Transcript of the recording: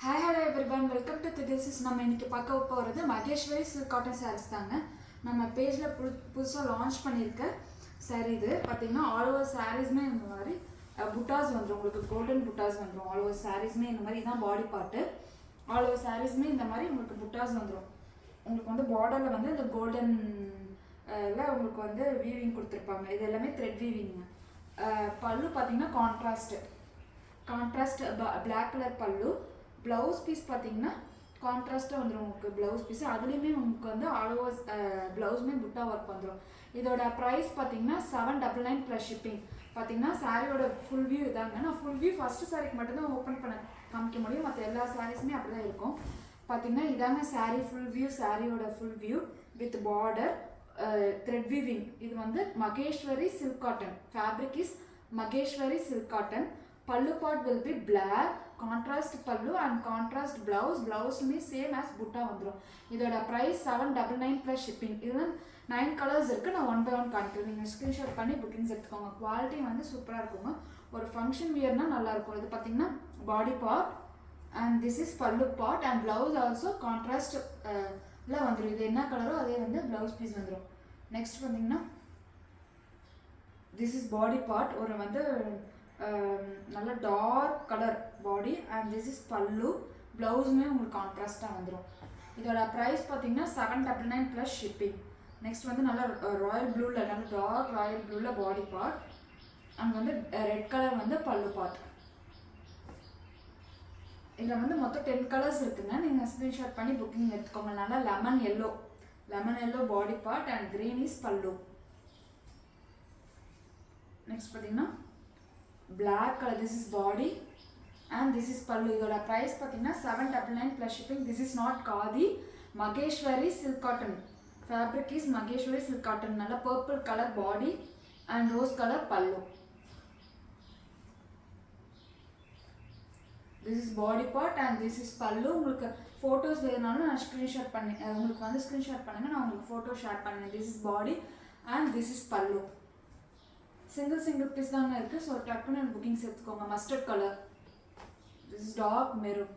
Hi, hello everyone. Welcome to this is நம்ம இன்னைக்கு பார்க்க போகிறது மகேஸ்வரி சில்க் காட்டன் சாரீஸ் தாங்க. நம்ம பேஜில் புதுசாக லான்ச் பண்ணியிருக்க சாரீ இது பார்த்தீங்கன்னா ஆல் ஓவர் சாரீஸ்மே இந்த மாதிரி புட்டாஸ் வந்துடும். உங்களுக்கு கோல்டன் புட்டாஸ் வந்துடும். ஆல் ஓவர் சாரீஸ்மே இந்த மாதிரி தான் பாடி பார்ட்டு. ஆல் ஓவர் சாரீஸ்மே இந்த மாதிரி உங்களுக்கு புட்டாஸ் வந்துடும். உங்களுக்கு வந்து பார்டரில் வந்து இந்த கோல்டன் உங்களுக்கு வந்து வீவிங் கொடுத்துருப்பாங்க. இது எல்லாமே த்ரெட் வீவிங்க. பல்லு பார்த்தீங்கன்னா கான்ட்ராஸ்ட் பிளாக் கலர் பல்லு. ப்ளவுஸ் பீஸ் பார்த்தீங்கன்னா கான்ட்ராஸ்ட்டாக வந்துடும். உங்களுக்கு ப்ளவுஸ் பீஸ் அதுலேயுமே உங்களுக்கு வந்து ஆல் ஓவர் ப்ளவுஸுமே புட்டா ஒர்க் வந்துடும். இதோட ப்ரைஸ் பார்த்தீங்கன்னா 799 ப்ளஸ் ஷிப்பிங். பார்த்தீங்கன்னா சாரியோட ஃபுல் வியூ இதாங்க. நான் ஃபுல் வியூ ஃபஸ்ட்டு சாரிக்கு மட்டும்தான் ஓப்பன் பண்ண காமிக்க முடியும். மற்ற எல்லா சாரீஸுமே அப்படி தான் இருக்கும். பார்த்தீங்கன்னா இதாங்க சாரீ ஃபுல் வியூ. சாரியோட full view with border thread weaving. இது வந்து Maheswari silk cotton. Fabric is Maheswari silk cotton. Pallu part will be black, contrast pallu and contrast blouse me same as butta vandrum. Idoda price 799 plus shipping. Idhu 9 colors irukku. Na one by one kaanikiren. Neenga screenshot panni bookings edukonga. Quality vandu super ah irukunga. Or function wear na nalla irukum. Idu pathina body part and this is pallu part and blouse also contrast la vandrum. Idu enna color o adhe vandu blouse piece vandrum. Next pathina this is body part. Or vandu நல்ல dark colour body and this is pallu. ப்ளவுஸுமே உங்களுக்கு கான்ட்ராஸ்ட்டாக வந்துடும். இதோட price பார்த்தீங்கன்னா 799 plus shipping. Next வந்து நல்ல Royal ப்ளூவில் நல்ல டார்க் ராயல் ப்ளூவில் பாடி பார்ட் அண்ட் வந்து ரெட் கலர் வந்து பல்லு பார்ட். இதில் வந்து மொத்தம் 10 கலர்ஸ் இருக்குங்க. நீங்கள் ஸ்க்ரீன்ஷாட் பண்ணி புக்கிங் எடுத்துக்கோங்க. நல்லா lemon yellow body part and green is பல்லு. நெக்ஸ்ட் பார்த்தீங்கன்னா black color, this is body and this is pallu. Idoda price pathina 799 plus shipping. This is not khadi, Mageshwari silk cotton. Fabric is Mageshwari silk cotton. Nalla purple color body and rose color pallu. This is body part and this is pallu. உங்களுக்கு photos வேணும்னாலும் நான் screenshot பண்ணி உங்களுக்கு வந்து screenshot பண்ணுங்க. நான் உங்களுக்கு photo share பண்ணுவேன். This is body and this is pallu. Single piece தாங்க இருக்குது. ஸோ டக்குன்னு புக்கிங்ஸ் எடுத்துக்கோங்க. Mustard colour, this is dark maroon.